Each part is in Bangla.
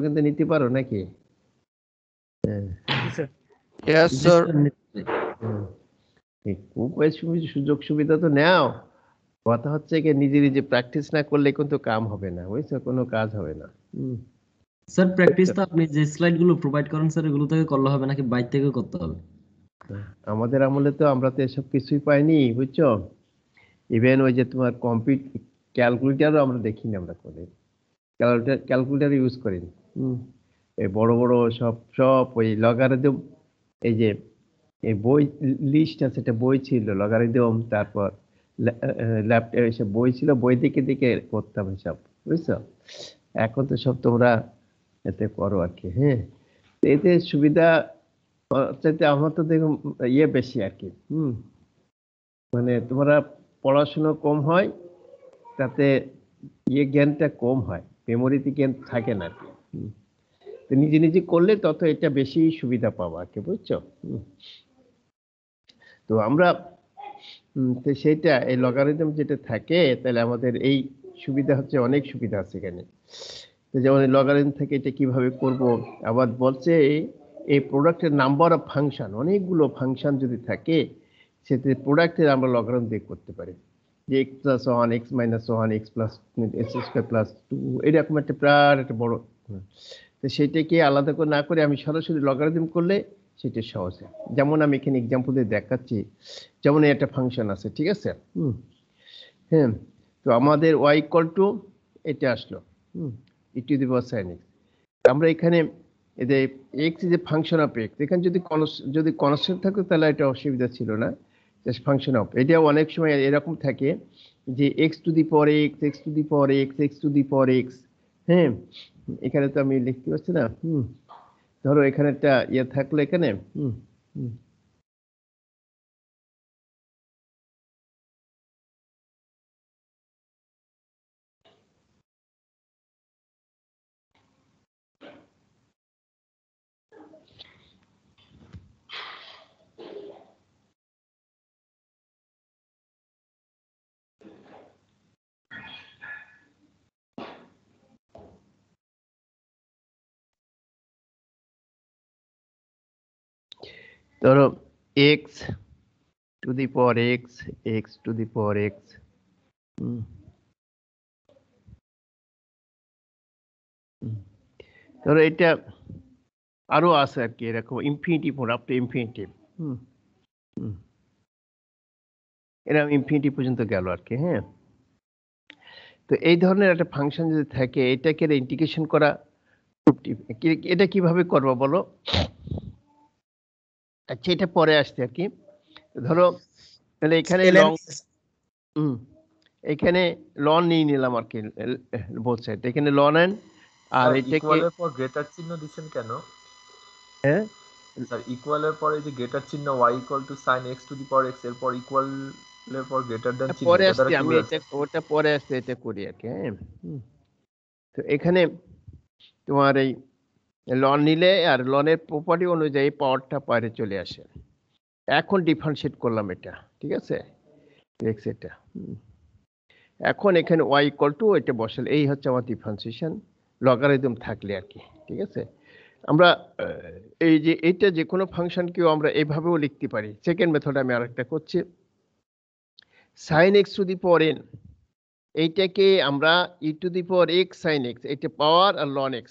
কিন্তু নিতে পারো নাকি? Yes, sir. সুযোগ সুবিধা তো নাও, কথা হচ্ছে কি নিজে নিজে প্র্যাকটিস না করলে কিন্তু কাম হবে না, বুঝছো, কোনো কাজ হবে না। স্যার প্র্যাকটিস তো আপনি যে স্লাইডগুলো প্রোভাইড করেন স্যার এগুলো থেকে করলে হবে নাকি বাইরে থেকে করতে হবে? আমাদের আমলে তো আমরা তো এসব কিছুই পাইনি, বুঝছো। ইভেন ওই যে তোমার ক্যালকুলেটারও আমরা দেখিনি, আমরা করে ক্যালকুলেটার ইউজ করিনি। এই বড় বড় সব ওই লগারিদম, এই যে এই বই লিস্ট আছে, একটা বই ছিল লগারিদম, তারপর ল্যাপটপ এসব বই ছিল, বই দিকে দিকে করতাম সব, বুঝছো। এখন তো সব তোমরা এতে করো আর কি। হ্যাঁ, এতে সুবিধা চাইতে আমার তো দেখুন ইয়ে বেশি আর কি। মানে তোমরা পড়াশোনা কম হয়, তাতে ইয়ে জ্ঞানটা কম হয়, মেমোরিতে জ্ঞান থাকে না আর কি। তো নিজে নিজে করলে তত এটা বেশি সুবিধা পাবো আর কি, বুঝছো। তো আমরা তো সেটা এই লগারিদম যেটা থাকে, তাহলে আমাদের এই সুবিধা হচ্ছে, অনেক সুবিধা আছে এখানে। তো যেমন লগারিদম থেকে এটা কিভাবে করব, আবার বলছে এই প্রোডাক্টের নাম্বার অফ ফাংশন, অনেকগুলো ফাংশন যদি থাকে, সেতে প্রোডাক্টের আমরা লগারিদম দিয়ে করতে পারি, যে x plus 1 x minus 1 x plus x square plus 2, এরকম একটা প্রায় একটা বড়। তো সেটাকে আলাদা করে না করে আমি সরাসরি লগারিদম করলে সেটা সহজ হয়। যেমন আমি এখানে এক্সাম্পল দিয়ে দেখাচ্ছি, যেমন একটা ফাংশন আছে, ঠিক আছে। হ্যাঁ, তো আমাদের y ইকুয়াল টু এটা আসলো e two the power sin x। আমরা এখানে এদের x is a function of x, এখানে যদি কনস্ট্যান্ট থাকতো তাহলে এটা অসুবিধা ছিল না, জাস্ট ফাংশন অফ। এটা অনেক সময় এরকম থাকে যে x to the power x, x to the power x, x to the power x। হ্যাঁ, এখানে তো আমি লিখতে পারছি না। ধরো এখানে একটা ইয়ে থাকলো এখানে, ধরো x to the power x, x to the power x। ধরো এটা আরো আছে আর কি, এরকম infinity four up to infinity. এরকম ইনফিনিটি পর্যন্ত গেল আর কি। হ্যাঁ, তো এই ধরনের একটা ফাংশন যদি থাকে, এটাকে ইন্টিগ্রেশন করা, এটা কিভাবে করবো বলো। আচ্ছা, এটা পরে আসছে আর কি। ধরো তাহলে এখানে লং, এখানে লন নিয়ে নিলাম আর কি, বোথ সাইড। এখানে লন এন, আর এটাকে ইকুয়ালের পর গ্রেটার চিহ্ন দিবেন কেন? হ্যাঁ স্যার ইকুয়ালের পরে যে গ্রেটার চিহ্ন y equal two sin x to the power x, এরপর ইকুয়ালের পর গ্রেটার দেন চিহ্ন, পরে এটা আসছে, দ্বারা কি আমি বোঝাচ্ছে? এটা ওটা পরে আসছে, এটা করি আর কি। হ্যাঁ, তো এখানে তোমার এই লন নিলে আর লনের প্রপার্টি অনুযায়ী পাওয়ারটা বাইরে চলে আসে। এখন ডিফারেন্সিয়েট করলাম এটা, ঠিক আছে, এক্স এটা। এখন এখানে y ইকুয়াল টু এটা বসালে, এই হচ্ছে আমার ডিফারেন্সিয়েশন লগারিদম থাকলে আর কি, ঠিক আছে। আমরা এই যে এটা যে কোনো ফাংশনকেও আমরা এইভাবেও লিখতে পারি। সেকেন্ড মেথড আমি আরেকটা করছি, sin x to the power n, এইটাকে আমরা e two the power x sin x, এটা পাওয়ার আর ln x,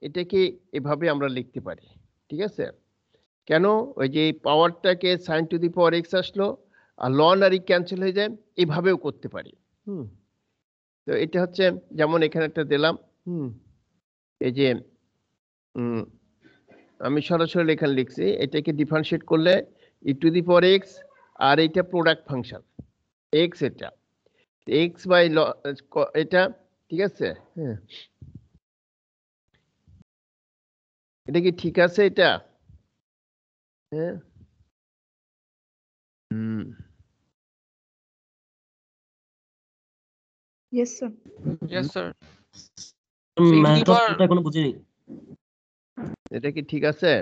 এটাকে এভাবে আমরা লিখতে পারি, ঠিক আছে। কেন, ওই যে পাওয়ারটাকে sin two the power x আসলো, আর ln আর ক্যান্সেল হয়ে যায়, এভাবেও করতে পারি। তো এটা হচ্ছে যেমন এখানে একটা দিলাম, এই যে আমি সরাসরি এখানে লিখছি, এটাকে ডিফারেন্সিয়েট করলে e two the power x, আর এটা প্রোডাক্ট ফাংশন x, এটা x বাই এটা, ঠিক আছে। হ্যাঁ, এটা কি ঠিক আছে এটা? হ্যাঁ, Yes, sir. Yes, sir. ম্যাথটা এখনো বুঝিনি। এটা কি ঠিক আছে?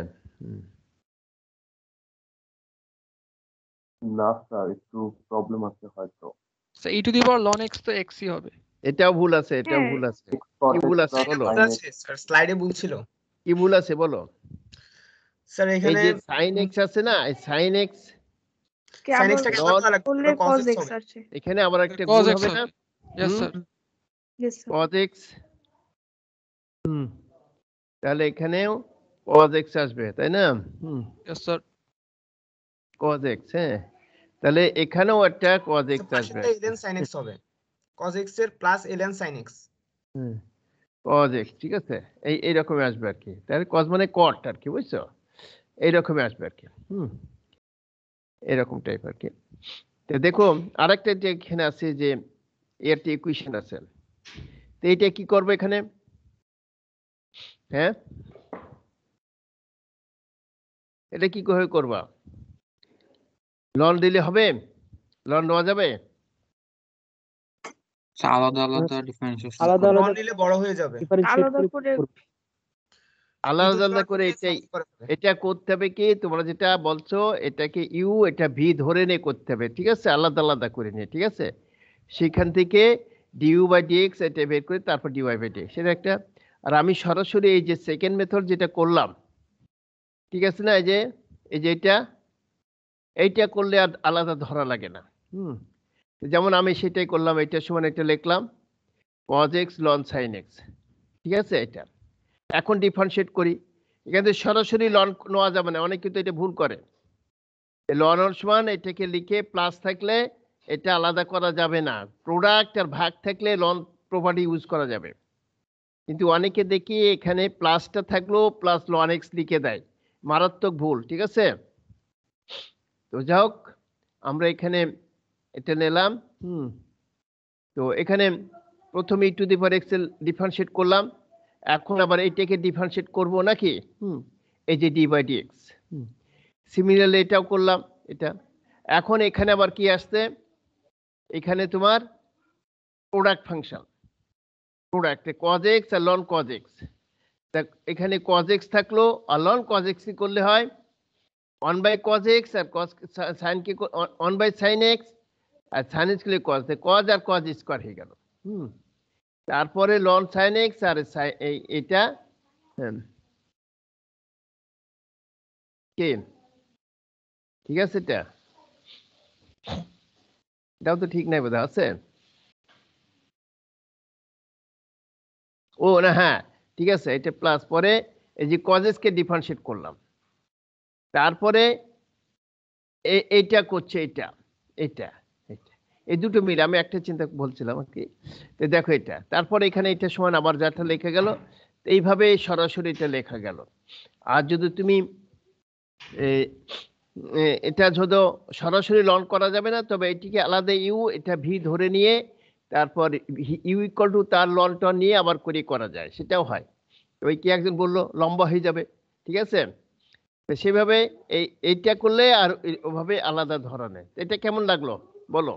না স্যার, একটু প্রবলেম আছে হয়তো। So e to the power ln x তো x ই হবে। এটাও ভুল আছে, এটাও হ্যাঁ। ভুল আছে। x কি ভুল আছে বলো, আছে স্যার, স্লাইডে ভুল ছিল কি ভুল আছে বলো। স্যার। এই এখানে যে সাইন এক্স আছে না, এই সাইন এক্স কে sin আবার x টাকে log আলাদা লাগবে, করলে cos cos x x হবে। আসছে। এখানে আবার একটা cos গুণ x হবে না, হবে। Yes, হুম? sir. Yes, sir. cos x, তাহলে এখানেও cos x আসবে তাই না, Yes, sir. cos x, হ্যাঁ, তাহলে এখানেও একটা cos x আসবে, পাশেরটা ln sin x হবে, cos x এর plus ln sin x। cos x, ঠিক আছে, এইরকম আসবে আর কি, তাহলে cos মানে cot আর কি, বুঝছো, এইরকমই আসবে আর কি, এরকম টাইপ আর কি। তো দেখো আরেকটা যে এখানে আছে যে এর যে ইকুয়েশন আছে, তো এইটা কি করবে এখানে, হ্যাঁ এটা কি করে করবা, লন দিলে হবে, লন নেওয়া যাবে, আলাদা আলাদা ডিফারেন্সিয়েশন আলাদা লন আলাদা নিলে বড় হয়ে যাবে, ডিফারেন্সিয়েট আলাদা করে আলাদা আলাদা ইন্টিগ্রাল করে করে এটাই, solve করা যাবে। এটা করতে হবে কি, তোমরা যেটা বলছো এটাকে ইউ এটা ভি ধরে নিয়ে করতে হবে, ঠিক আছে, আলাদা আলাদা করে নিয়ে, ঠিক আছে, সেখান থেকে ডিইউ বাই ডিএক্স এটা বের করে তারপর ডিওয়াই বাই ডিএক্স, সেটা একটা। আর আমি সরাসরি এই যে সেকেন্ড মেথড যেটা করলাম, ঠিক আছে না, এই যে এইটা করলে আর আলাদা ধরা লাগে না, যেমন আমি সেটাই করলাম, এটা সমান এটা লিখলাম cos x ln sin x, ঠিক আছে, এটা এখন ডিফারেন্সিয়েট করি, এখানে সরাসরি লন নেওয়া যাবে না, অনেক কিন্তু এটা ভুল করে, লন এর সমান এটাকে লিখে প্লাস থাকলে এটা আলাদা করা যাবে না, প্রোডাক্ট আর ভাগ থাকলে লন প্রপার্টি ইউজ করা যাবে, কিন্তু অনেকে দেখি এখানে প্লাসটা থাকলেও প্লাস লন এক্স লিখে দেয়, মারাত্মক ভুল, ঠিক আছে। তো যাই হোক আমরা এখানে এটা নিলাম, তো এখানে প্রথমে টু দি পাওয়ার এক্স এর ডিফারেন্সিয়েট করলাম, এখন আবার এইটাকে ডিফারেন্সিয়েট করব নাকি, এই যে ডি বাই ডিএক্স, সিমিলারলি এটাও করলাম এটা, এখন এখানে আবার কি আসছে, এখানে তোমার product function, product cos x আর ln cos x, এখানে cos x থাকলো আর ln cos x কি করলে হয় 1 বাই cos x আর cos sin কি 1 বাই sin x আর sin x কে cos, cos আর cos স্কয়ার হয়ে গেল, তারপরে ln sin x আর এটা কি, ঠিক আছে, এটাও তো ঠিক নাই বোধ আছে, ও না, হ্যাঁ ঠিক আছে, এটা প্লাস, পরে এই যে cos x কে ডিফারেন্সিয়েট করলাম, তারপরে এইটা করছে এটা এটা এটা এই দুটো মিলে আমি একটা চিন্তা বলছিলাম আর কি, তো দেখো এটা, তারপরে এখানে এটা সমান আবার যাটা লেখা গেল, এইভাবে সরাসরি এটা লেখা গেল। আর যদি তুমি এটা যদি সরাসরি লন করা যাবে না, তবে এটিকে আলাদা ইউ এটা ভি ধরে নিয়ে তারপর ইউ ইকুয়াল টু তার লন টন নিয়ে আবার করে করা যায়, সেটাও হয়, ওই কি একজন বললো লম্বা হয়ে যাবে, ঠিক আছে, সেভাবে এইটা করলে আর ওভাবে আলাদা ধরনের, এটা কেমন লাগলো বলো,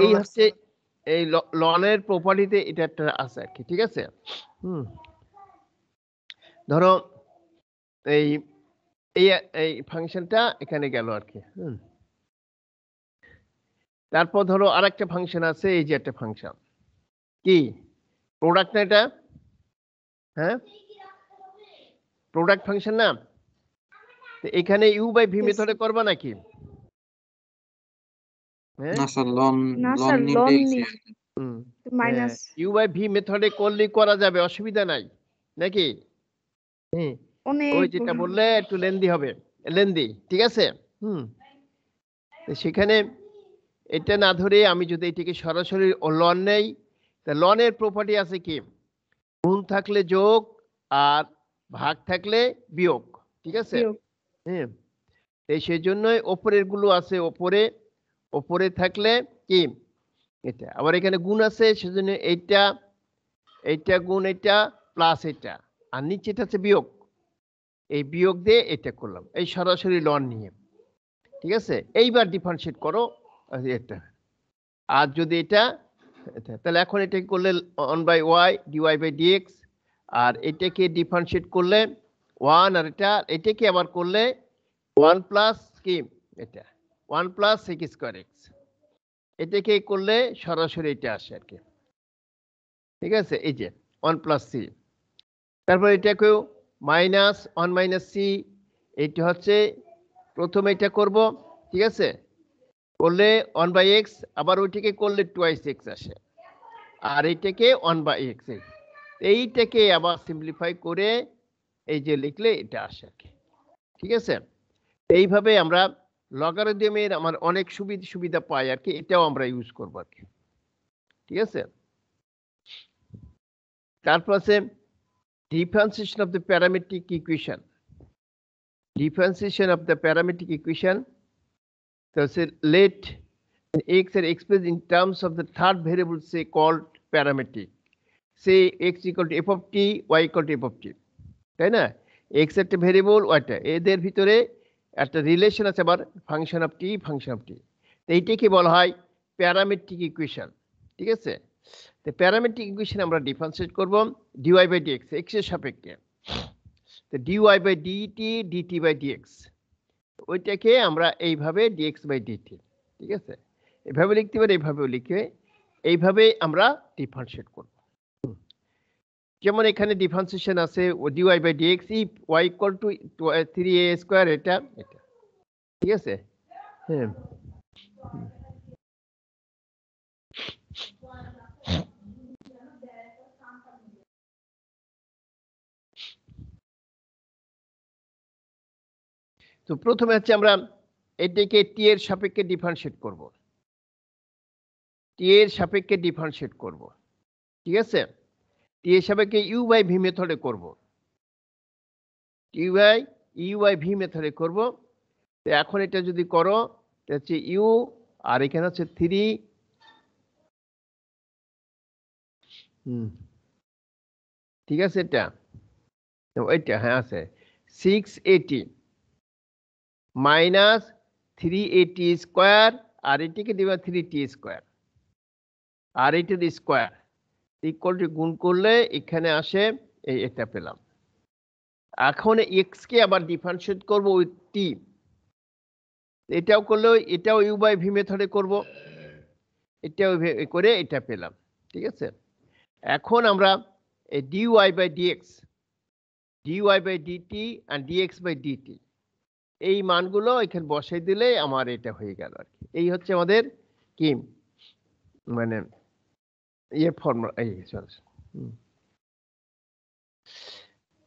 এই হচ্ছে এই লনের প্রপার্টিতে এটা একটা আছে আর কি, ঠিক আছে, ধরো এই এই ফাংশনটা এখানে গেল আর কি, তারপর ধরো আরেকটা ফাংশন আছে, এই যে একটা ফাংশন কি প্রোডাক্ট না এটা, হ্যাঁ প্রোডাক্ট ফাংশন না, এখানে ইউ বাই ভি মেথডে করবা নাকি, না স্যার লন না লন স্যার লন নিলেই নেই মাইনাস ইউ বাই ভি মেথডে করলে করা যাবে, অসুবিধা নাই নাকি, অনেক ওই যেটা বললে একটু লেন্দি হবে, লেন্দি, ঠিক আছে, সেখানে এটা না ধরে আমি যদি এটাকে সরাসরি লন নেই, তা লনের প্রপার্টি আছে কি, গুণ থাকলে যোগ আর ভাগ থাকলে বিয়োগ, ঠিক আছে, সেই জন্যই ওপরের গুলো আছে, ওপরে থাকলে কি এটা, আবার এখানে গুণ আছে, সেজন্য এইটা গুণ এটা প্লাস এটা, আর নিচেটা আছে বিয়োগ, এই বিয়োগ দিয়ে এটা করলাম, এই সরাসরি লন নিয়ে, ঠিক আছে, এইবার ডিফারেন্সিয়েট করো এটা, আর যদি এটা তাহলে এখন এটা করলে 1 by y dy by dx, আর এটাকে ডিফারেন্সিয়েট করলে 1, আর এটাকে আবার করলে 1 প্লাস কি এটা 1 প্লাস সেক স্কয়ার এক্স, এটাকে করলে সরাসরি এটা আসে আর কি, ঠিক আছে, এই যে 1 প্লাস সি, তারপর এটাকেও মাইনাস 1 মাইনাস সি, এইটা হচ্ছে প্রথমে এটা করব, ঠিক আছে, করলে 1 বাই এক্স, আবার ওইটাকে করলে টুয়াইস এক্স আসে, আর এইটাকে 1 বাই এক্স, এইটাকে আবার সিম্পলিফাই করে এই যে লিখলে এটা আসে আর কি, ঠিক আছে। এইভাবে আমরা লগারিদমের আমার অনেক সুবিধা পাই আর কি, এটাও আমরা ইউজ করবো আর কি, ঠিক আছে। তারপর আছে differentiation of the parametric equation, differentiation of the parametric equation. So say let x are expressed in terms of the third variable say called parametric, say x equal to f of t, y equal to f of t, তাই না, x একটা ভেরিয়েবল, ওইটা এদের ভিতরে একটা রিলেশন আছে আবার function of t, function of t, তো এইটাকে বলা হয় প্যারামেট্রিক ইকুয়েশন, ঠিক আছে। তো প্যারামেট্রিক ইকুয়েশন আমরা ডিফারেন্সিয়েট করব dy বাই dx, x এর সাপেক্ষে, তো dy by dt, dt by dx, ওইটাকে আমরা এইভাবে dx বাই dt, ঠিক আছে, এইভাবে লিখতে পারি, এইভাবেও লিখে এইভাবে আমরা ডিফারেন্সিয়েট করব। যেমন এখানে ডিফারেন্সিয়েশন আছে dy by dx if y equal to 3a square, এটা এটা, ঠিক আছে। হ্যাঁ, তো প্রথমে হচ্ছে আমরা এটাকে টি এর সাপেক্ষে ডিফারেন্সিয়েট করব, টি এর সাপেক্ষে ডিফারেন্সিয়েট করব, ঠিক আছে। টি এর সাপেক্ষে ইউ বাই ভি মেথডে করব, টি বাই ইউ বাই ভি মেথডে করব। তো এখন এটা যদি করো, এটা হচ্ছে ইউ, আর এখানে হচ্ছে 3, ঠিক আছে, এটা ওইটা, হ্যাঁ আছে 680 মাইনাস 380 স্কোয়ার, আর এটিকে দিবা 3t স্কোয়ার, আর এটার স্কোয়ার ইকুয়াল টু গুণ করলে এখানে আসে এই, এটা পেলাম। এখন এক্স কে আবার ডিফারেন্সিয়েট করব উইথ টি, এটাও করলে এটাও ইউ বাই ভি মেথডে করব, এটাও করে এটা পেলাম, ঠিক আছে। এখন আমরা এই dy by dx, dy by dt and dx by dt, এই মানগুলো এখানে বসাই দিলে আমার এটা হয়ে গেল আর কি। এই হচ্ছে আমাদের কি মানে ইয়ে ফর্মুলা, এই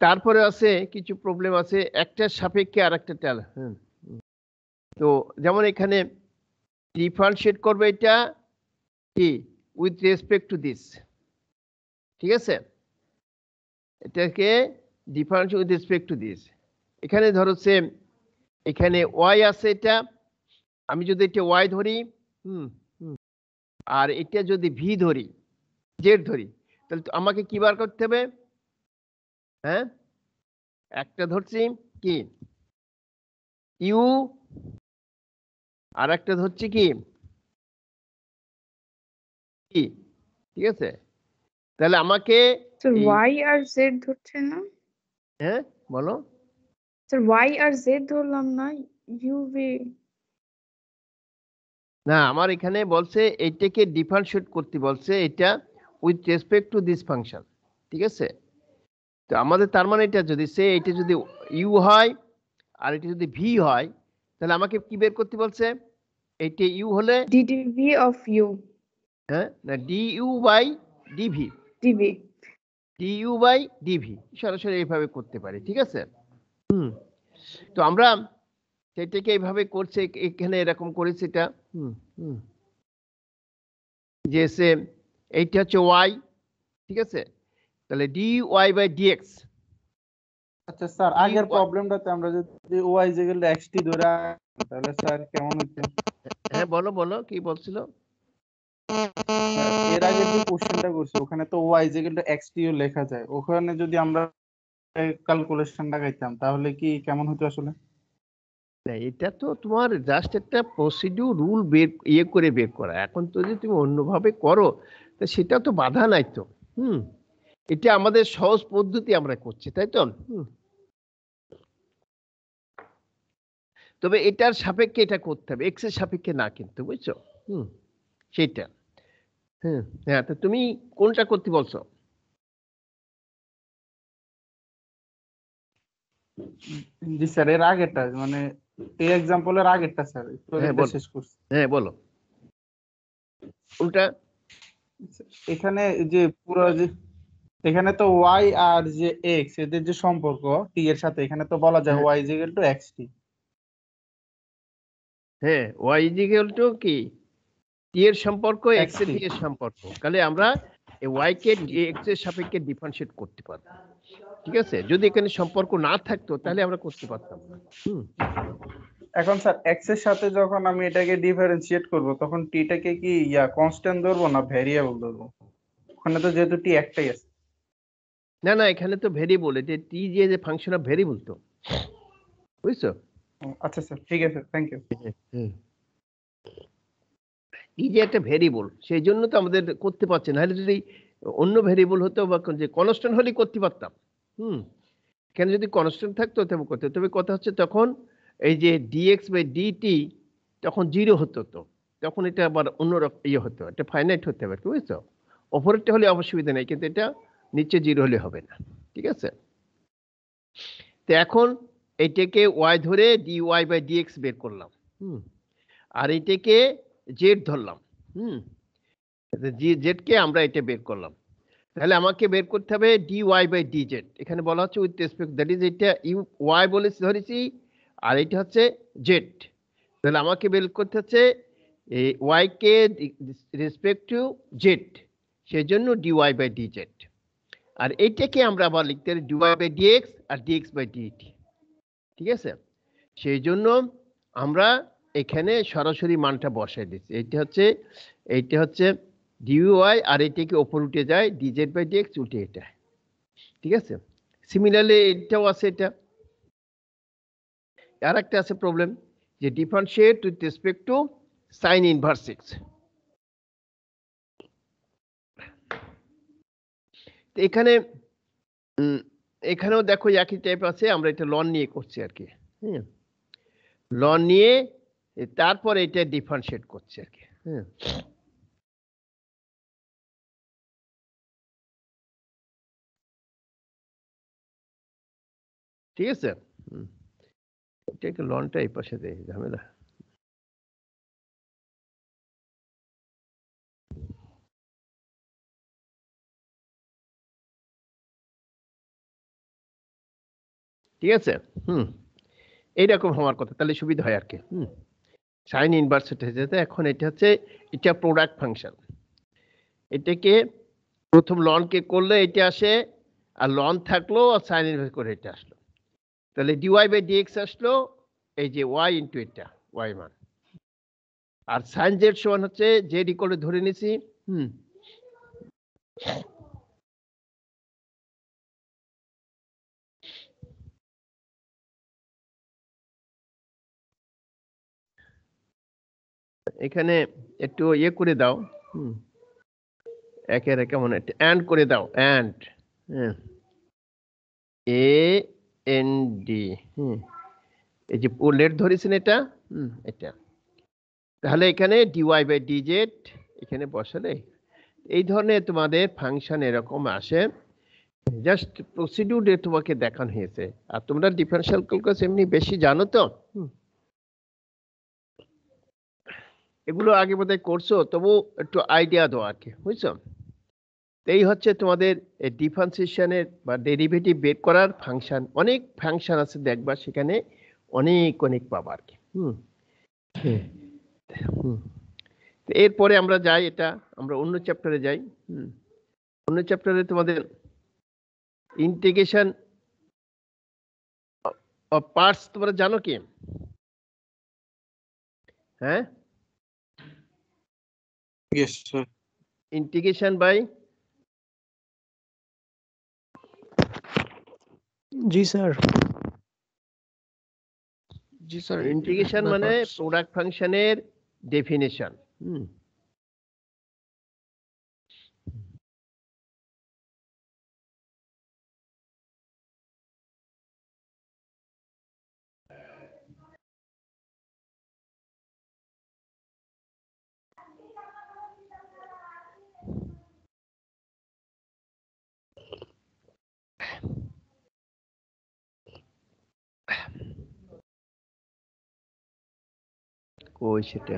তারপরে আছে কিছু প্রবলেম আছে, একটা সাপেক্ষে আর একটা টেল। তো যেমন এখানে ডিফারেন্সিয়েট করবে এটা কি উইথ রেসপেক্ট টু দিস, ঠিক আছে, এটাকে differentiate with respect to this. এখানে ধরো সেম, এখানে ওয়াই আছে, এটা আমি যদি এটা ওয়াই ধরি, আর এটা যদি ভি ধরি, জেড ধরি, তাহলে তো আমাকে কি বার করতে হবে, হ্যাঁ, একটা ধরছি কি ইউ, আর একটা ধরছি কি, ঠিক আছে, তাহলে আমাকে স্যার ওয়াই আর জেড ধরছে না, হ্যাঁ বলো, স্যার ওয়াই আর জেড ধরলাম না, ইউভি না আমার এখানে বলছে এইটাকে ডিফারেন্সিয়েট করতে বলছে, এটা with respect to this function, ঠিক আছে। তো আমাদের তার মানে এটা যদি সে এটা যদি ইউ হয় আর এটা যদি ভি হয়, তাহলে আমাকে কি বের করতে বলছে, এইটা ইউ হলে ডিডিভি অফ ইউ, হ্যাঁ, না d u by dv, dv, d u by dv, সরাসরি এইভাবে করতে পারি, ঠিক আছে। তো আমরা সেটাকে এইভাবে করছে, এখানে এরকম করেছি এটা, যে সে এইটা হচ্ছে ওয়াই, ঠিক আছে, তাহলে ডি ওয়াই বাই ডিএক্স। আচ্ছা স্যার, আগের প্রবলেমটাতে আমরা যদি ওয়াই ইকুয়াল টু এক্সটি ধরে তাহলে স্যার কেমন হচ্ছে? হ্যাঁ বলো বলো কি বলছিল। এর আগে যে কোশ্চেনটা করছি ওখানে তো ওয়াই ইকুয়াল টু এক্সটি ও লেখা যায়, ওখানে যদি আমরা ক্যালকুলেশনটা গাইতাম তাহলে কি কেমন হতো আসলে? না এটা তো তোমার জাস্ট একটা প্রসিডিউর রুল করে বের করা, এখন তো যদি তুমি অন্যভাবে করো তো সেটা তো বাধা নাই তো। এটা আমাদের সহজ পদ্ধতি আমরা করছি, তাই তো। তবে এটার সাপেক্ষে এটা করতে হবে, এক্স এর সাপেক্ষে না কিন্তু, বুঝছো, সেটা। হ্যাঁ হ্যাঁ, তো তুমি কোনটা করতে বলছো? জি স্যার, এর আগেরটা মানে এই এক্সাম্পলের আগেরটা স্যার, একটু হ্যাঁ আগেরটা বলো, শেষ করছি। হ্যাঁ বলো কোনটা। এখানে যে পুরো যে এখানে তো ওয়াই আর যে এক্স এদের যে সম্পর্ক টি এর সাথে, এখানে তো বলা যায় হ্যাঁ y is equal to x t. হ্যাঁ, ওয়াই ইজ ইকুয়াল টু কি, টি এর সম্পর্ক এক্স এক্স এর টি। টি এর সম্পর্ক, তাহলে আমরা এই ওয়াই কে এক্স এর সাপেক্ষে ডিফারেন্সিয়েট করতে পারবো। ঠিক আছে, যদি এখানে সম্পর্ক না থাকতো তাহলে আমরা করতে পারতাম না। হুম, এখন স্যার এক্স এর সাথে যখন আমি এটাকে ডিফারেন্সিয়েট করব, তখন টিটাকে কি কনস্ট্যান্ট ধরবো না ভ্যারিয়েবল ধরবো? ওখানে তো যেহেতু টি একটাই আছে। না না, এখানে তো ভেরিয়েবল, এটা টি যে ফাংশন অফ ভেরিয়েবল তো, বুঝছো? আচ্ছা স্যার, ঠিক আছে, থ্যাংক ইউ। হুম, টি যে একটা ভেরিয়েবল, সেই জন্য তো আমাদের করতে পারছে না, যদি অন্য ভেরিয়েবল হতো বা যে কনস্ট্যান্ট হলেই করতে পারতাম। হুম, এখানে যদি কনস্ট্যান্ট থাকতো তবে করতে, তবে কথা হচ্ছে তখন এই যে ডিএক্স বাই ডিটি তখন জিরো হতো, তো তখন এটা আবার অন্যরকম ইয়ে হতো, এটা ফাইনাইট হতে হবে, বুঝছো? অপরেরটা হলে অসুবিধা নেই, কিন্তু এটা নিচে জিরো হলে হবে না। ঠিক আছে, তো এখন এইটাকে ওয়াই ধরে ডি ওয়াই বাই ডিএক্স বের করলাম। হুম, আর এইটাকে জেড ধরলাম। হুম, জেড কে আমরা এটা বের করলাম, তাহলে আমাকে বের করতে হবে d y by d z. এখানে বলা হচ্ছে উইথ রেসপেক্ট, দ্যাট ইজ এটা ইউ ওয়াই বলে ধরেছি, আর এটা হচ্ছে জেড। তাহলে আমাকে বের করতে হচ্ছে এই ওয়াই কে রেসপেক্ট টু জেড, সেই জন্য d y by d z. আর এইটাকে আমরা আবার লিখতে পারি ডি ওয়াই বাই ডিএক্স আর ডিএক্স বাই ডিটি। ঠিক আছে, সেই জন্য আমরা এখানে সরাসরি মানটা বসাই দিচ্ছি। এইটা হচ্ছে ডিওয়াই, আর এটাকে ওপর উঠে যায় ডিজেড বাই ডিএক্স, উঠে এটা। ঠিক আছে, সিমিলারলি এটাও আছে, এটা আর একটা আছে প্রবলেম, যে differentiate with respect to sign inverse x. এখানে এখানেও দেখো একই টাইপ আছে, আমরা এটা লন নিয়ে করছি আর কি। হ্যাঁ, লন নিয়ে তারপরে এটা ডিফারেন্সিয়েট করছি আর কি। হ্যাঁ, ঠিক আছে। এটা লনটা এই পাশে দেয় ঝামেলা। ঠিক আছে, হুম, এইরকম হওয়ার কথা, তাহলে সুবিধা হয় আর কি। হুম, সাইন ইনভার্স যেতে, এখন এটা হচ্ছে এটা প্রোডাক্ট ফাংশন। এটাকে প্রথম লনকে করলে এটা আসে, আর লন থাকলো আর সাইন ইনভার্স করে এটা আসলো, তাহলে ডিওয়াই বাই ডিএক্স আসলো, এই যে ওয়াই ইন্টু এটা ওয়াই মান, আর সাইন জেড সমান হচ্ছে জেড ইকুয়াল ধরে নিছি। হুম, এখানে একটু ইয়ে করে দাও। হুম, একের কেমন অ্যান্ড করে দাও, অ্যান্ড এ এন ডি। হুম, এই যে লেট ধরেছেন এটা, এটা, তাহলে এখানে ডিওয়াই বাই ডিজেড এখানে বসালে এই ধরনের তোমাদের ফাংশন এরকম আসে। জাস্ট প্রসিডিউরে তোমাকে দেখানো হয়েছে, আর তোমরা ডিফারেনশিয়াল ক্যালকুলাস এমনি বেশি জানো তো। এগুলো আগে বোধহয় করছো, তবু একটু আইডিয়া দাও আর কি, বুঝছো? এই হচ্ছে তোমাদের ডিফারেন্সিয়েশনের বা ডেরিভেটিভ বের করার ফাংশন। অনেক ফাংশন আছে দেখবা, সেখানে অনেক অনেক পাবা আর কি। হুম, এরপরে আমরা যাই, এটা আমরা অন্য চ্যাপ্টারে যাই। অন্য চ্যাপ্টারে তোমাদের ইন্টিগ্রেশন অফ পার্টস তোমরা জানো কি? হ্যাঁ, Yes, sir. ইন্টিগ্রেশন বাই, জি স্যার। জি স্যার, ইন্টিগ্রেশন মানে প্রোডাক্ট ফাংশনের ডেফিনেশন। কই সেটা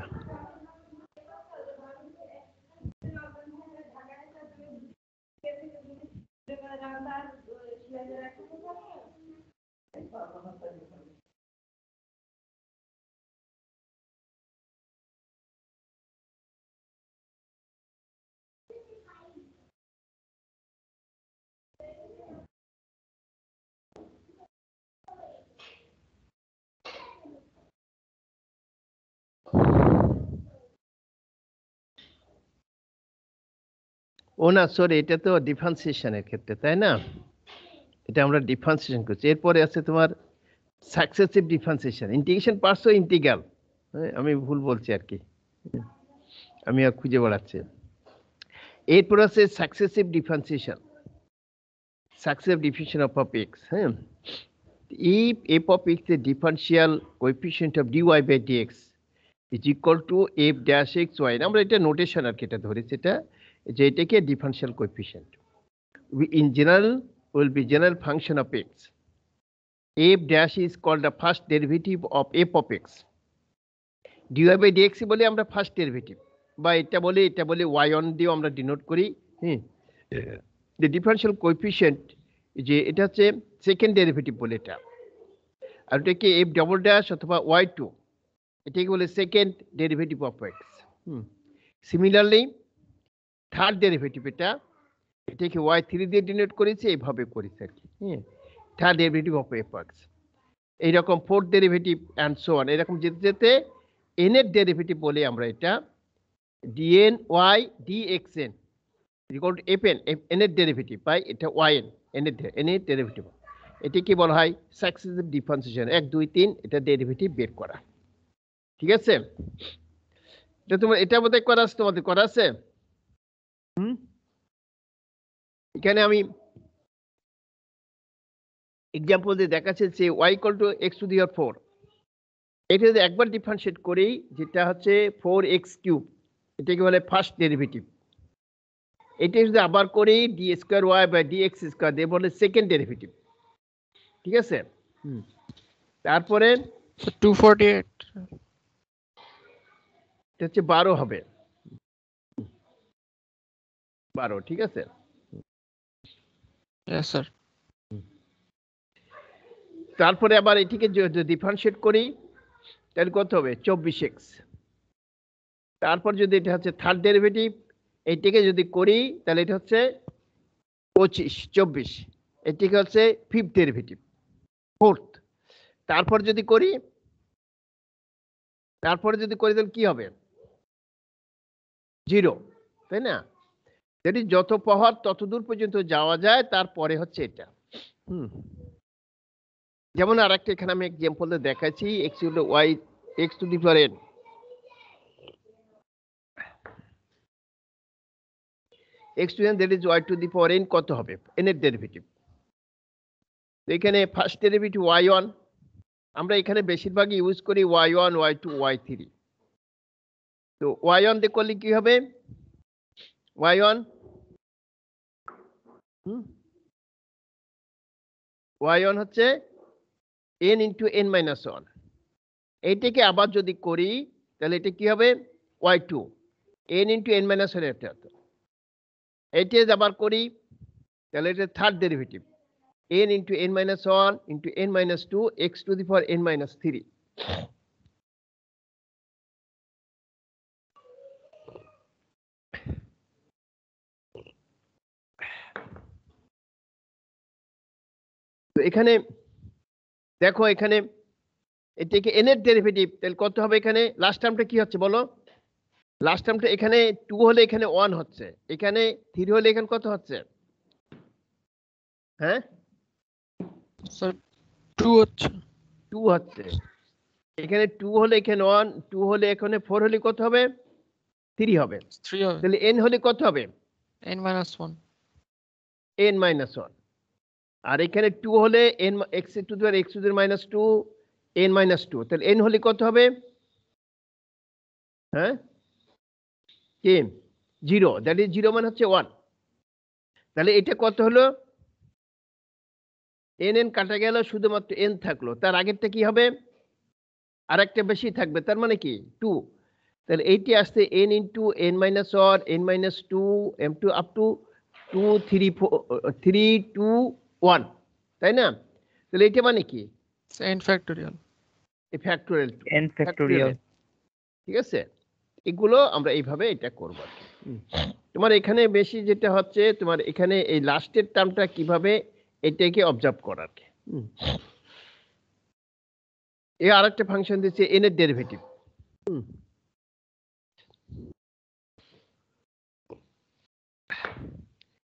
ও না সরি এটা তো ডিফারেন্সিয়েশনের ক্ষেত্রে তাই না এটা আমরা ডিফারেন্সিয়েশন করছি এরপরে আছে তোমার সাকসেসিভ ডিফারেন্সিয়েশন ইন্টিগ্রেশন পার্টস ও ইন্টিগ্রাল আমি ভুল বলছি আর কি আমি আর খুঁজে বেড়াচ্ছি এরপর আছে successive differentiation of f x if f of x the differential coefficient of dy by dx is equal to f dash x y আমরা এটা নোটেশন আর কি এটা ধরেছি এটা যে এটাকে differential coefficient in general will be general function of x f dash is called the first derivative of f of x dy by dx বলে আমরা ফার্স্ট ডেরিভেটিভ বা এটা বলে y1 দিয়ে আমরা ডিনোট করি the differential coefficient যে এটা হচ্ছে সেকেন্ড ডেরিভেটিভ বলে এটা আর এটাকে f ডাবল ড্যাশ অথবা y2 এটাকে বলে second derivative of x similarly third derivative এটাকে y3 দিয়ে ডিনোট করেছে এইভাবে করেছে আর কি থার্ড ডেরিভেটিভ অফ f(x) এইরকম fourth derivative and so on এরকম যেতে যেতে n এর ডেরিভেটিভ বলে আমরা এটা dn y dxn equal to fn n এর ডেরিভেটিভ বাই এটা yn n এর ডেরিভেটিভ এটি কি বলা হয় সাকসেসিভ ডিফারেন্সিয়েশন 1 2 3 এটা ডেরিভেটিভ বের করা ঠিক আছে এটা তোমার এটা বোধহয় করা আছে তোমাদের করা আছে এখানে আমি এক্সাম্পল দিয়ে দেখাচ্ছি যে y equal to x to the power 4 এটা যদি একবার ডিফারেন্সিয়েট করি যেটা হচ্ছে 4x কিউব এটাকে বলে ফার্স্ট ডেরিভেটিভ এটা যদি আবার করি d square y by dx square দিয়ে বলে সেকেন্ড ডেরিভেটিভ ঠিক আছে তারপরে 248 এটা হচ্ছে 12 হবে 12 ঠিক আছে yes sir তারপরে আবার এটিকে যদি ডিফারেন্সিয়েট করি তাহলে কত হবে 24x তারপর যদি এটা হচ্ছে থার্ড ডেরিভেটিভ এইটাকে যদি করি তাহলে এটা হচ্ছে 24 এটিকে হচ্ছে ফিফথ ডেরিভেটিভ ফোর্থ তারপর যদি করি তাহলে কি হবে 0 তাই না যদি যত পাওয়ার তত দূর পর্যন্ত যাওয়া যায় তারপরে হচ্ছে এটা যেমন আরেকটা এখানে আমি एग्जांपल দেখাচ্ছি x হলো y x to the power n x to n that is y to the power n কত হবে n এর ডেরিভেটিভ এখানে ফার্স্ট ডেরিভেটিভ y1 আমরা এখানে বেশিরভাগ ইউজ করি y1 y2 y3 তো y1 দিয়ে করলে কি হবে y1 y1 হচ্ছে n into n minus 1 এইটাকে আবার যদি করি তাহলে এটা কি হবে y2 n into n minus 1 এটা এইটা আবার করি তাহলে এটা third derivative n into n minus 1 into n minus 2 x to the power n minus 3 তো এখানে দেখো এখানে এটাকে n এর ডেরিভেটিভ তাহলে কত হবে এখানে লাস্ট টার্মটা কি হচ্ছে বলো লাস্ট টার্মটা এখানে 2 হলে এখানে 1 হচ্ছে এখানে 3 হলে এখানে কত হচ্ছে হ্যাঁ স্যার 2 হচ্ছে 2 হচ্ছে এখানে 2 হলে এখানে 1 2 হলে এখানে 4 হলে কত হবে 3 হবে 3 হবে তাহলে n হলে কত হবে n minus 1 n minus 1 আর এখানে 2 হলে n x to the power x to the minus 2 n minus 2 তাহলে n হলে কত হবে হ্যাঁ কি 0 দ্যাট ইজ 0 মানে হচ্ছে 1 তাহলে এটা কত হলো n n কাটা গেল শুধুমাত্র n থাকলো তার আগেরটা কি হবে আর একটা বেশি থাকবে, তার মানে কি 2। তাহলে এইটি আসছে n into n minus 1 n minus 2 m2 up to 2 3 3 2 1, তাই না? তাহলে এটা মানে কি n factorial. Factorial n factorial ঠিক আছে? এগুলো আমরা এইভাবে এটা করব আর কি। তোমার এখানে বেশি যেটা হচ্ছে তোমার এখানে এই লাস্টের টার্মটা কিভাবে এটাকে অবজার্ভ করা আর কি। এই আরেকটা ফাংশন দিচ্ছে n এর ডেরিভেটিভ।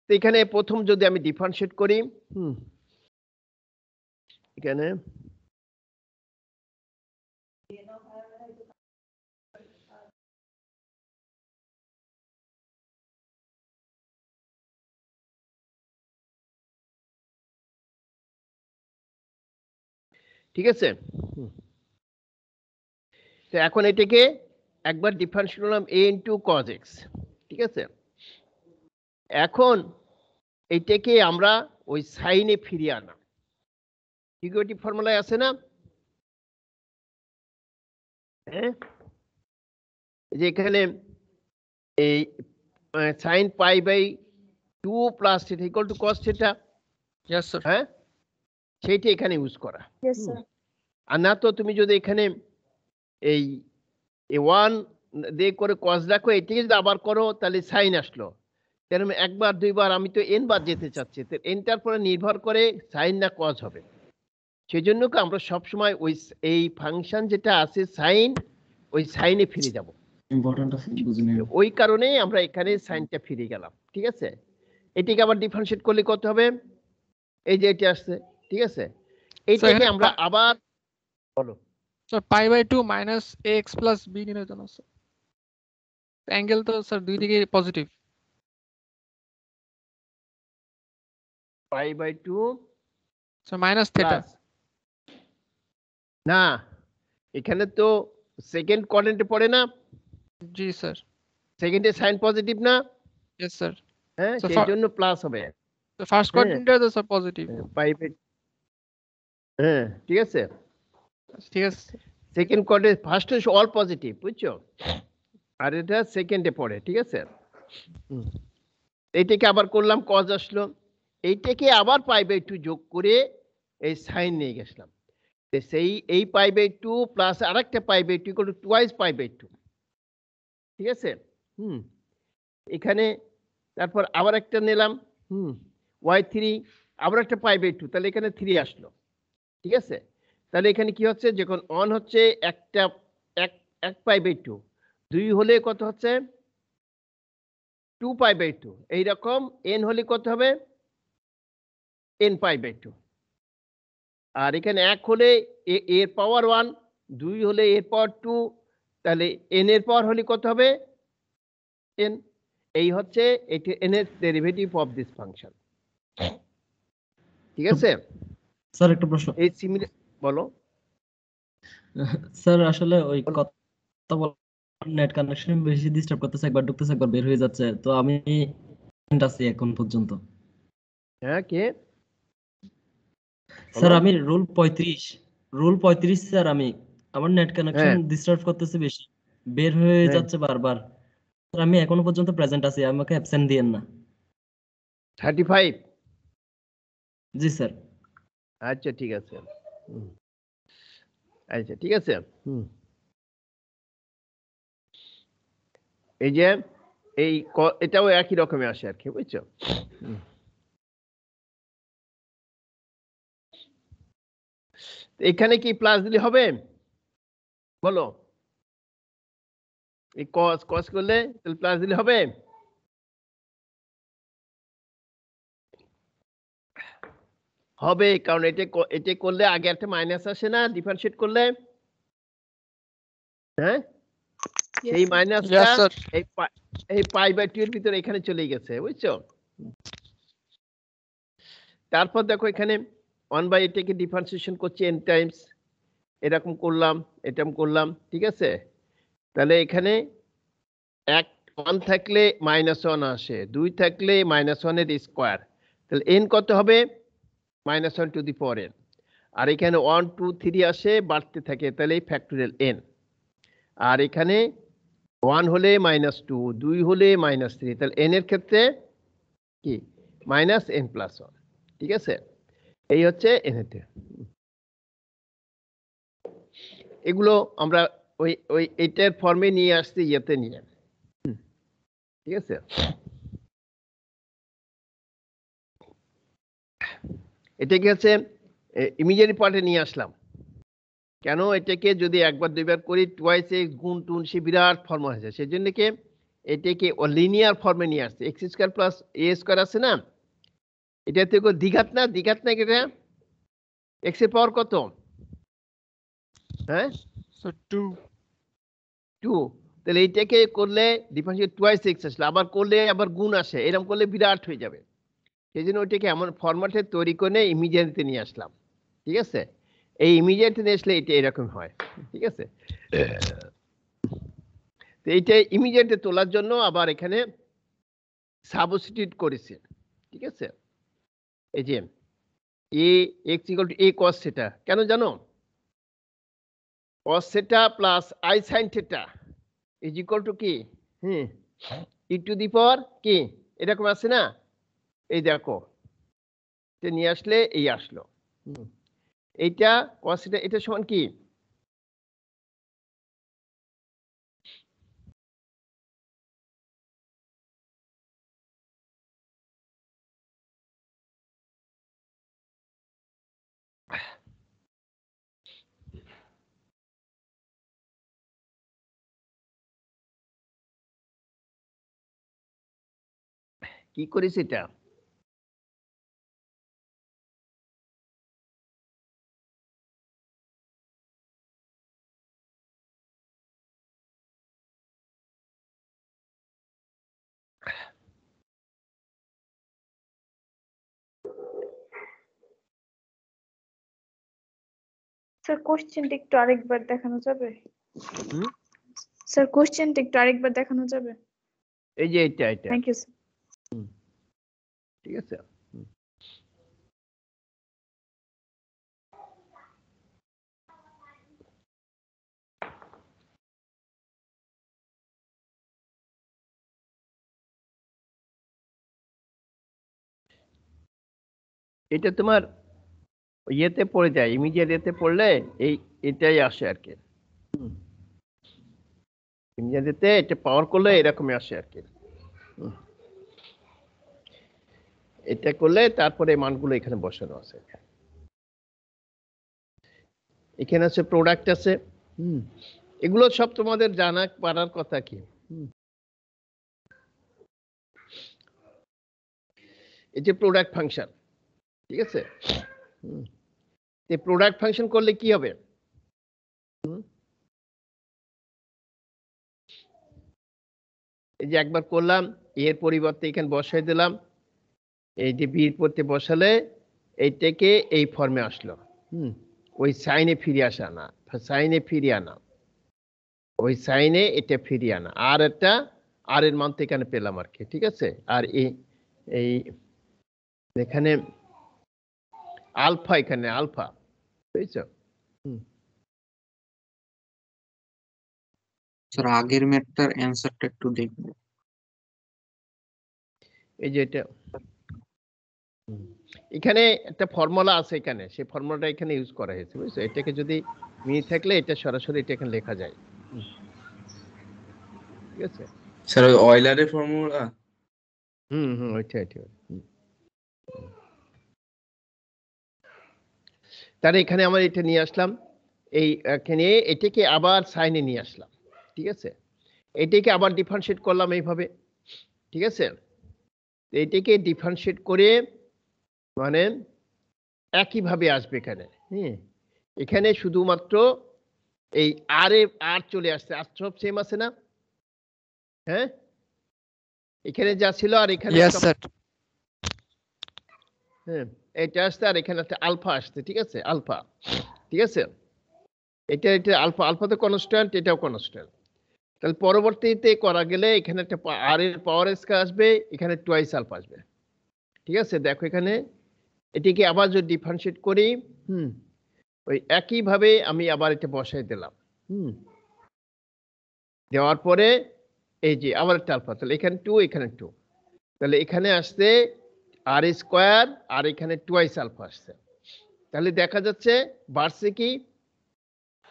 তো এখানে প্রথম যদি আমি ডিফারেন্সিয়েট করি, এখানে ঠিক আছে। তো এখন এটাকে একবার ডিফারেন্সিয়েট করলাম a ইন্টু cos x, ঠিক আছে? এখন এইটাকে আমরা ওই সাইনে ফিরিয়ে আনা, ইকুয়েটিভ ফর্মুলায় আছে না? হ্যাঁ, যে এখানে এই sin pi by 2 plus theta equal to cos theta, Yes, sir. হ্যাঁ, সেইটা এখানে ইউজ করা। Yes, sir. আর না তো তুমি যদি এখানে এই 1 দিয়ে করে cos রাখো, এটাকে যদি আবার করো তাহলে সাইন আসলো। তাহলে একবার দুইবার আমি তো n বার যেতে চাচ্ছি, তো nটার পরে নির্ভর করে সাইন না cos হবে। সেই জন্য আমরা সবসময় ওই এই ফাংশন যেটা আছে সাইন, ওই সাইনে ফিরে যাব। ইম্পর্টেন্ট আছে বুঝিনি। ওই কারণেই আমরা এখানে সাইনটা ফিরে গেলাম, ঠিক আছে? এটিকে আবার ডিফারেন্সিয়েট করলে কত হবে? এই যে এটি আসছে, ঠিক আছে? এইটাকে এখানে আমরা আবার বলো। So pi by 2 minus ax plus b নির্ণয়ের জন্য স্যার অ্যাঙ্গেল তো স্যার দুই দিকে positive. Pi by 2 So minus theta. না, এখানে তো সেকেন্ড কোয়াড্রেন্টে পড়ে না, জি স্যার। সেকেন্ডে সাইন পজিটিভ না? Yes, sir. হ্যাঁ, So সেই জন্য প্লাস হবে। The first quadrant is also positive. Pi by, হ্যাঁ, ঠিক আছে। ঠিক আছে। Second quadrant, first is all positive, বুঝছো? আর এটা সেকেন্ডে পড়ে, ঠিক আছে? এইটাকে আবার করলাম, cos আসলো, এইটাকে আবার পাই বাই 2 যোগ করে এই সাইন নিয়ে গেছিলাম। সেই এই পাই বাই 2 প্লাস আরেকটা pi by 2 equal to twice pi by 2, ঠিক আছে? এখানে তারপর আবার একটা নিলাম, y3 আবার একটা পাই বাই 2, তাহলে এখানে 3 আসলো, ঠিক আছে? তাহলে এখানে কি হচ্ছে, যখন অন হচ্ছে একটা এক পাই বাই 2, 2 হলে কত হচ্ছে 2 পাই বাই 2, এইরকম n হলে কত হবে n পাই বাই 2। আর এখানে 1 হলে এর পাওয়ার 1, 2 হলে এর পাওয়ার 2, তাহলে n এর পাওয়ার হলে কত হবে n। এই হচ্ছে এটা n এর ডেরিভেটিভ অফ দিস ফাংশন, ঠিক আছে? স্যার একটা প্রশ্ন। এই সিমিলার, বলো স্যার আসলে ওই কথা বল, নেট কানেকশন বেশি ডিস্টার্ব করতেছে, একবার ঢুকতেছে একবার বের হয়ে যাচ্ছে, তো আমি আছি এখন পর্যন্ত। হ্যাঁ, কে? স্যার আমি রুল 35 স্যার, আমি আমার নেট কানেকশন হ্যাঁ। ডিস্টার্ব করতেছে বেশি, বের হয়ে হ্যাঁ। যাচ্ছে বারবার। স্যার আমি এখনো পর্যন্ত প্রেজেন্ট আছি, আমাকে অ্যাবসেন্ট দিয়েন না। 35, জি স্যার। আচ্ছা ঠিক আছে। আচ্ছা ঠিক আছে। এই যে এই এটাও একই রকমই আসে আর কি, বুঝছো? এখানে কি প্লাস দিলে হবে বলো? এই cos করলে তাহলে প্লাস দিলে হবে? হবে, কারণ এটা করলে আগে একটা মাইনাস আসে না ডিফারেন্সিয়েট করলে? হ্যাঁ, সেই মাইনাসটা Yes, sir. এই পাই বাই 2 এর ভিতরে এখানে চলে গেছে, বুঝছো? তারপর দেখো এখানে 1 বাই এটাকে ডিফারেন্সিয়েশন করছি n টাইমস, এরকম করলাম, এরকম করলাম, ঠিক আছে? তাহলে এখানে 1 থাকলে -1 আসে, 2 থাকলে -1 এর স্কয়ার, তাহলে n কত হবে? -1 টু দি পাওয়ার n। আর এখানে 1 2 3 আসে বাড়তে থাকে, তাহলে ফ্যাক্টোরিয়াল n। আর এখানে 1 হলে -2, 2 হলে -3, তাহলে n এর ক্ষেত্রে কি -n+1। ঠিক আছে, এই হচ্ছে n এর। এগুলো আমরা ওই ওই এটার ফর্মে নিয়ে আসছি ইয়েতে নিয়ে। ঠিক আছে, এটাকে হচ্ছে ইমিডিয়েট পার্টে নিয়ে আসলাম। কেন এটাকে যদি একবার দুইবার করি টুয়াইস এক্স গুণ টুন সে বিরাট ফর্ম হয়ে যায়, সেই জন্য কি এটাকে লিনিয়ার ফর্মে নিয়ে আসছে। এক্স স্কোয়ার প্লাস এ স্কোয়ার আছে না, এটা থেকে দ্বিঘাত না, দ্বিঘাত না এটা এক্স এর পাওয়ার কত? হ্যাঁ, স্যার 2। 2। তাহলে এইটাকে করলে ডিফারেন্সিয়েট টুয়াইস এক্স আসলে, আবার করলে আবার গুণ আসে, এরকম করলে বিরাট হয়ে যাবে। সেই জন্য ওইটাকে এমন ফরম্যাটে তৈরি করে ইমিডিয়েটলি নিয়ে আসলাম। ঠিক আছে, এই ইমিডিয়েটলি নিয়ে আসলে এটা এরকম হয়। ঠিক আছে, তো এইটা ইমিডিয়েটলি তোলার জন্য আবার এখানে সাবস্টিটিউট করেছে। ঠিক আছে, এই যে a x equal to a cos theta, কেন জানো? cos theta plus i sin theta is equal to কি ই টু দি পাওয়ার কি এরকম আছে না, এই দেখো এটা নিয়ে আসলে এই আসলো। এইটা cos theta এটা সমান কি কি করেছে এটা? স্যার কোশ্চেনটা একটু আরেকবার দেখানো যাবে? হুম? স্যার কোশ্চেনটা একটু আরেকবার দেখানো যাবে? এই যে এটা এটা থ্যাংক ইউ স্যার। ঠিক আছে, এটা তোমার ইয়েতে পড়ে যায়, ইমিডিয়েট ইয়েতে পড়লে এই এটাই আসে আর কি। ইমিডিয়েটে এটা পাওয়ার করলে এরকমই আসে আর কি। এটা করলে তারপরে মানগুলো এখানে বসানো আছে। এখানে আছে প্রোডাক্ট আছে, এগুলো সব তোমাদের জানা পারার কথা কি। এই যে প্রোডাক্ট ফাংশন, ঠিক আছে, এই প্রোডাক্ট ফাংশন করলে কি হবে? এই যে একবার করলাম, এর পরিবর্তে এখানে বসাই দিলাম, এই যে বির পড়তে বসালে এইটাকে এই ফর্মে আসলো। ওই সাইনে ফিরে আসা না, সাইনে ফিরিয়ে আনা, ওই সাইনে এটা ফিরিয়ে আনা, আর একটা আর এর মান তো এখানে পেলাম আর কি। ঠিক আছে, আর এই এখানে আলফা, এখানে আলফা, বুঝছো? স্যার আগের ম্যাথটার অ্যানসারটা একটু দেখব। এই যে এটা এখানে একটা ফর্মুলা আছে, এখানে সেই ফর্মুলাটা এখানে ইউজ করা হয়েছে, বুঝছো? এটাকে যদি মিল থাকলে এটা সরাসরি এটা এখানে লেখা যায়। ঠিক আছে স্যার, ওই অয়লারের ফর্মুলা। ওইটা ওইটা। তাহলে এখানে আমরা এটা নিয়ে আসলাম, এই এখানে এটাকে আবার সাইনে নিয়ে আসলাম। ঠিক আছে, এটাকে আবার ডিফারেন্সিয়েট করলাম এইভাবে। ঠিক আছে, এটাকে ডিফারেন্সিয়েট করে মানে একইভাবে আসবে এখানে। এখানে শুধুমাত্র এই আর চলে আসছে, আর সব সেম আছে না? হ্যাঁ, এখানে যা ছিল আর এখানে হ্যাঁ এটা আসছে, আর এখানে একটা আলফা আসছে। ঠিক আছে, আলফা। ঠিক আছে, এটা আলফা, আলফা তো কনস্ট্যান্ট, এটাও কনস্ট্যান্ট। তাহলে পরবর্তীতে করা গেলে এখানে একটা আর এর পাওয়ার স্কয়ার আসবে, এখানে টুয়াইস আলফা আসবে। ঠিক আছে, দেখো এখানে এটিকে আবার যদি ডিফারেন্সিয়েট করি, ওই একইভাবে আমি আবার এটা বসাই দিলাম। দেওয়ার পরে এই যে আবার একটা আলফা, তাহলে এখানে 2 এখানে 2, তাহলে এখানে আসছে আর স্কোয়ার আর এখানে টুয়াইস আলফা আসছে। তাহলে দেখা যাচ্ছে বাড়ছে কি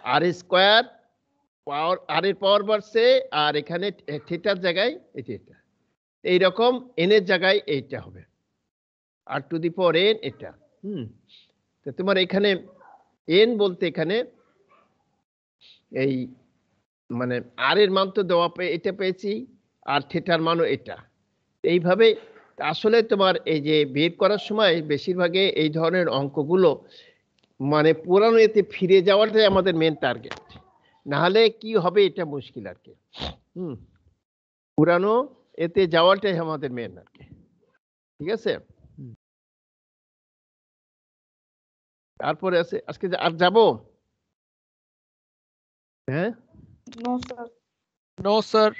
আর স্কোয়ার পাওয়ার আর এর পাওয়ার বাড়ছে, আর এখানে থিটার জায়গায় এটা এইরকম এন এর জায়গায় এইটা হবে আর টু দি পাওয়ার এন এটা। তো তোমার এখানে এন বলতে এখানে এই মানে আর এর মান তো দেওয়া এটা পেয়েছি আর থিটার মানও এটা। এইভাবে আসলে তোমার এই যে বের করার সময় বেশিরভাগে এই ধরনের অঙ্কগুলো মানে পুরানো এতে ফিরে যাওয়াটাই আমাদের মেন টার্গেট, নাহলে কি হবে এটা মুশকিল আর কি। পুরানো এতে যাওয়াটাই আমাদের মেন আর কি, ঠিক আছে। তারপরে আছে আজকে আর যাবো? হ্যাঁ নো স্যার। নো স্যার,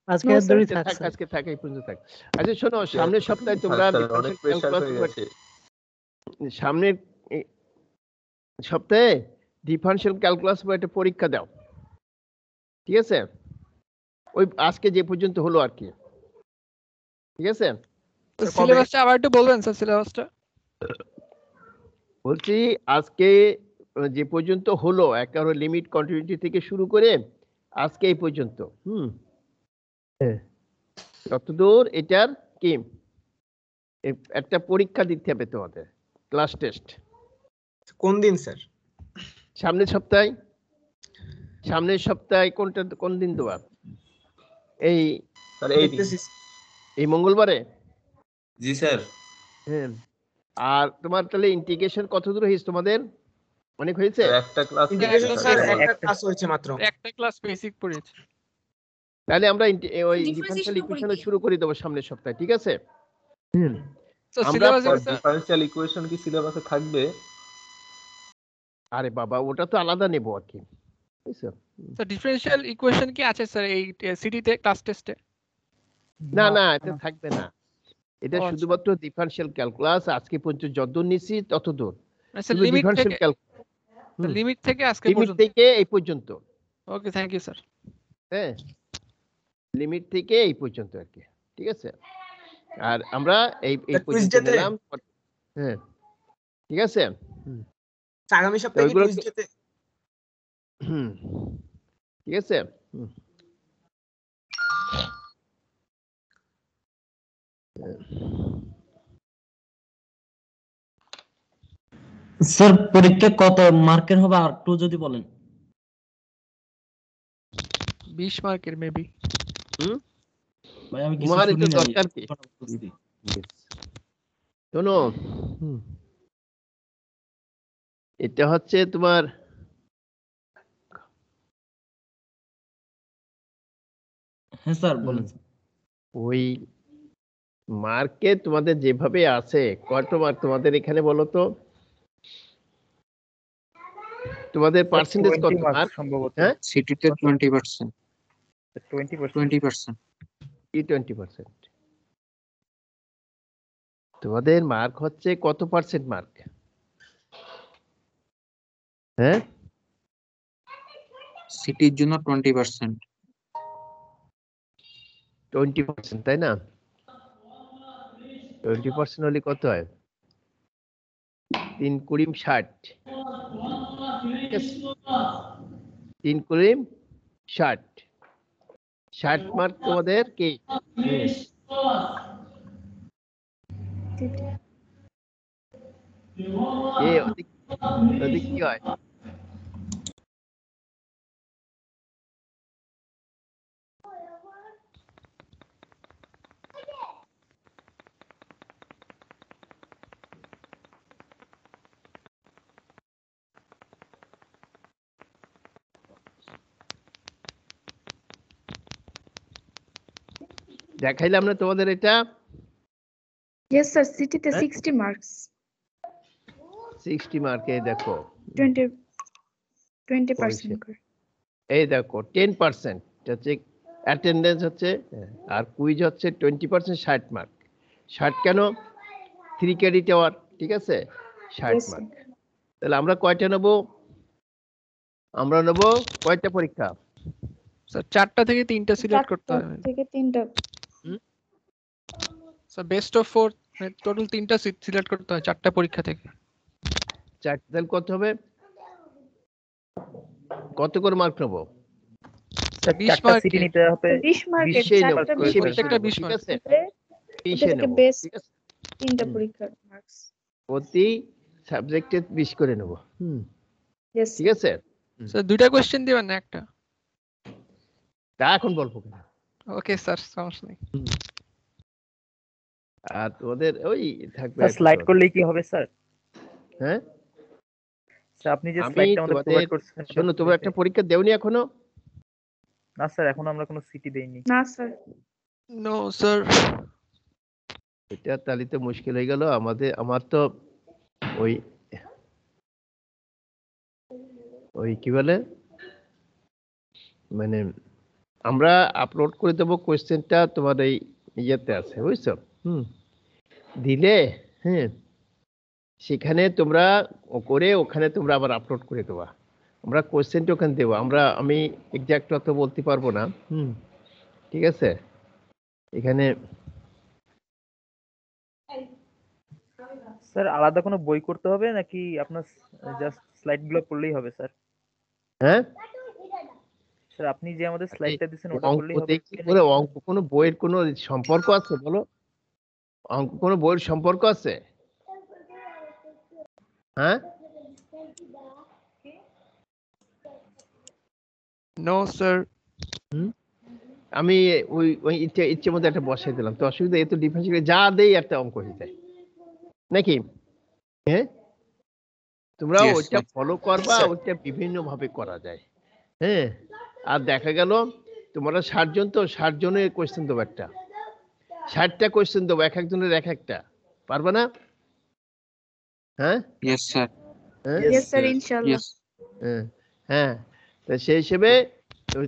আজকে No, আর দূরই sir. থাক থাক, স্যার। আজকে থাক, এই পর্যন্ত থাক। আচ্ছা শোনো, সামনের সপ্তাহে তোমরা অনেক প্রেসার হয়ে গেছে। সামনের সপ্তাহে ডিফারেনশিয়াল ক্যালকুলাস একটা পরীক্ষা দাও, ঠিক আছে? ওই আজকে যে পর্যন্ত হলো আর কি, ঠিক আছে? সিলেবাসটা আবার একটু বলবেন স্যার, সিলেবাসটা। বলছি আজকে যে পর্যন্ত হলো একেবারে লিমিট কন্টিনিউটি থেকে শুরু করে আজকে এই পর্যন্ত, ততদূর এটার কি একটা পরীক্ষা দিতে হবে তোমাদের, ক্লাস টেস্ট। কোন দিন স্যার? সামনের সপ্তাহে কোনটা, কোন দিন দেওয়া? এই তাহলে এই দিন। এই মঙ্গলবারে? জি স্যার। হ্যাঁ। আর তোমার তাহলে ইন্টিগ্রেশন কত দূর হয়েছে তোমাদের? অনেক হয়েছে? একটা ক্লাস ইন্টিগ্রেশন স্যার একটা ক্লাস হয়েছে মাত্র। একটা ক্লাস বেসিক পড়েছি। তাহলে আমরা ওই ডিফারেনশিয়াল ইকুয়েশন শুরু করে দেবো সামনের সপ্তাহে, ঠিক আছে? স্যার আমরা সিলেবাসে ডিফারেনশিয়াল ইকুয়েশন কি সিলেবাসে থাকবে? আরে বাবা ওটা তো আলাদা নেবো আর কি, বুঝছো? স্যার ডিফারেনশিয়াল ইকুয়েশন কি আছে স্যার এই সিটিতে ক্লাস টেস্টে? না না, এটা থাকবে না। এটা আচ্ছা। শুধুমাত্র ডিফারেনশিয়াল ক্যালকুলাস আজকে পর্যন্ত যতদূর নিছি ততদূর। স্যার শুধু লিমিট ডিফারেনশিয়াল থেকে ক্যালকুলাস, লিমিট থেকে আজকে লিমিট পর্যন্ত। থেকে এই পর্যন্ত। ওকে, থ্যাংক ইউ স্যার। হ্যাঁ, লিমিট থেকে এই পর্যন্ত আর কি, ঠিক আছে? আর আমরা এই পর্যন্ত নিলাম। হ্যাঁ, ঠিক আছে। আগামী সপ্তাহে টুইসডেতে। ঠিক আছে। স্যার পরীক্ষা কত মার্কের হবে আর একটু যদি বলেন? 20 মার্কের মেবি। ভাই আমি কিছু তোমার শুনি এটা নাই। দরকার কি? শোনো, এটা হচ্ছে তোমার হ্যাঁ স্যার বলেন। ওই মার্কে তোমাদের যেভাবে আছে, কত মার্ক তোমাদের এখানে বলো তো? তোমাদের পার্সেন্টেজ কত মার্ক সম্ভবত? হ্যাঁ, সিটিতে 20%। 20%। কি 20%? তোমাদের মার্ক হচ্ছে কত পার্সেন্ট মার্ক? হ্যাঁ, সিটির জন্য 20%। 20%, তাই না? 20% হলে কত হয়? 3 কুড়িম 60। 3 কুড়িম 60। 60 মার্ক তোমাদের কি? ওদিক কি হয়? দেখাইলাম না তোমাদের এটা? Yes sir, সিটিতে 60 মার্কস। 60 মার্কে দেখো 20% করে। এই দেখো 10% হচ্ছে অ্যাটেন্ডেন্স হচ্ছে, আর কুইজ হচ্ছে 20%, 60 মার্ক। 60 কেন? 3 ক্রেডিট আওয়ার, ঠিক আছে? 60 Yes, sir. মার্ক। তাহলে আমরা কয়টা নেব? আমরা নেব কয়টা পরীক্ষা? স্যার 4টা থেকে 3টা সিলেক্ট করতে 4টা হবে থেকে 3টা। স্যার বেস্ট অফ 4 মানে টোটাল 3টা সিলেক্ট করতে হয় 4টা পরীক্ষা থেকে। 4 তাহলে কত হবে? কত করে মার্ক নেব? 20 মার্কে। নিতে হবে 20 মার্কের 20 নেব, 4টা 20 প্রত্যেকটা 20 ঠিক মার্ক। আছে? ওটা 20 থেকে নেব, বেস্ট ঠিক আছে? 3টা হুম। পরীক্ষার মার্কস। প্রতি সাবজেক্টে 20 করে নেব। ইয়েস ঠিক আছে? স্যার 2টা কোশ্চেন দিবেন না একটা? তা এখন বলবো না। ওকে স্যার, সমস্যা নেই। আর তোদের ওই থাকবে স্যার একটা স্লাইড তোদের। করলেই কি হবে স্যার? হ্যাঁ, স্যার আপনি যে আমি স্লাইডটা আমাদের তোমাদের প্রোভাইড করছেন শোনো, তোমরা একটা পরীক্ষা দেওনি এখনো? না স্যার এখনো আমরা কোনো সিটি দেইনি। না স্যার। No sir. এটা তাহলে তো মুশকিল হয়ে গেল আমাদের। আমার তো ওই কি বলে মানে আমরা আপলোড করে দেবো কোয়েশ্চেনটা তোমার এই ইয়েতে আছে, বুঝছো? দিলে হ্যাঁ, সেখানে তোমরা করে ওখানে তোমরা আবার আপলোড করে দেবা। আমরা কোয়েশ্চেনটা ওখানে দেবো। আমি এক্সাক্ট অত বলতে পারবো না। ঠিক আছে? এখানে স্যার আলাদা কোনো বই করতে হবে নাকি আপনার জাস্ট স্লাইডগুলো করলেই হবে স্যার? হ্যাঁ স্যার আপনি যে আমাদের স্লাইডটা দিয়েছেন ওটা অঙ্ক করলেই হবে দেখি নাকি? করে, অঙ্ক কোনো বইয়ের কোনো সম্পর্ক আছে বলো? অঙ্ক কোনো বইয়ের সম্পর্ক আছে? হ্যাঁ, নো স্যার। আমি ওই ইচ্ছে মধ্যে একটা বসাই দিলাম, তো অসুবিধা? এত ডিফারেন্স যা দেই একটা অঙ্ক হয়ে যায় নাকি? হ্যাঁ, তোমরা Yes, ওইটা sir. ফলো করবা, ওইটা বিভিন্ন ভাবে করা যায়। হ্যাঁ, আর দেখা গেল তোমরা 60 জন, তো 60 জনের কোয়েশ্চেন দেবো, একটা 60টা কোয়েশ্চেন দেবো, এক একজনের এক একটা, পারবে না? হ্যাঁ Yes, sir. হ্যাঁ ইয়েস স্যার ইনশাআল্লাহ। Yes. হ্যাঁ হ্যাঁ, তো সেই হিসেবে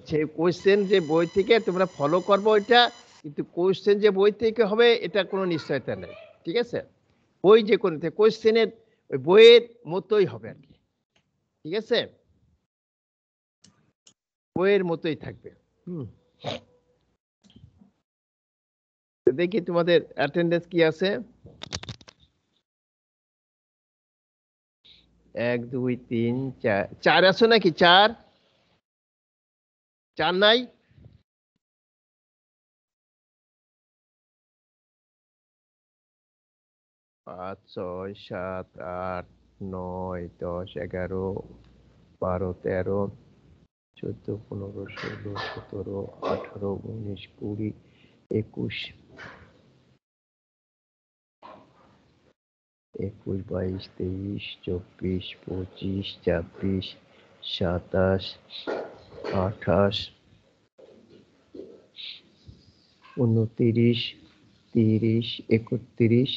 সেই কোয়েশ্চেন যে বই থেকে তোমরা ফলো করবো ওইটা, কিন্তু কোয়েশ্চেন যে বই থেকে হবে এটা কোনো নিশ্চয়তা নেই। ঠিক আছে? বই যে কোনো কোয়েশ্চেনের ওই বইয়ের মতোই হবে আর কি। ঠিক আছে? বইয়ের মতোই থাকবে। দেখি তোমাদের অ্যাটেন্ডেন্স কি আছে। 1 2 3 4 4 আছো নাকি? 4 নাই? 5 6 7 8 9 10 11 12 13 14 15 16 17 18 19 20 21 21 22 23 24 25 26 27 28 29 30 31 32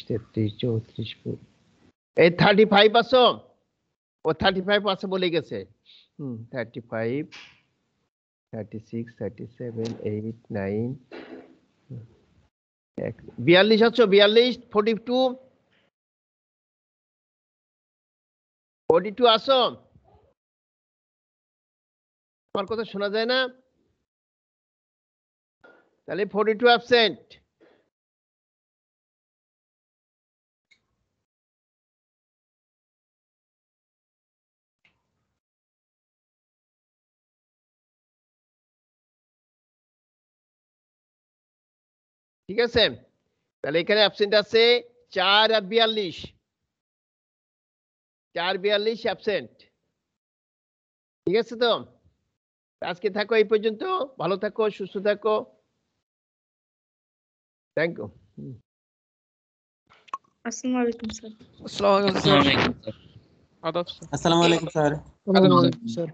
33 34 এই 35 আছো? ও 35 আছে বলে গেছে। 35 36 37 8 9 42 আছো? 42 42 42 আছো? আমার কথা শোনা যায় না? তাহলে 42 অ্যাবসেন্ট। ঠিক আছে? তাহলে এখানে অ্যাবসেন্ট আছে 4 আর 42, 4 42 অ্যাবসেন্ট। ঠিক আছে? তো আজকে থাকো এই পর্যন্ত। ভালো থাকো, সুস্থ থাকো। Thank you. আসসালামু আলাইকুম স্যার। আসসালামু আলাইকুম স্যার। আদাব স্যার। আসসালামু আলাইকুম স্যার। আদাব স্যার।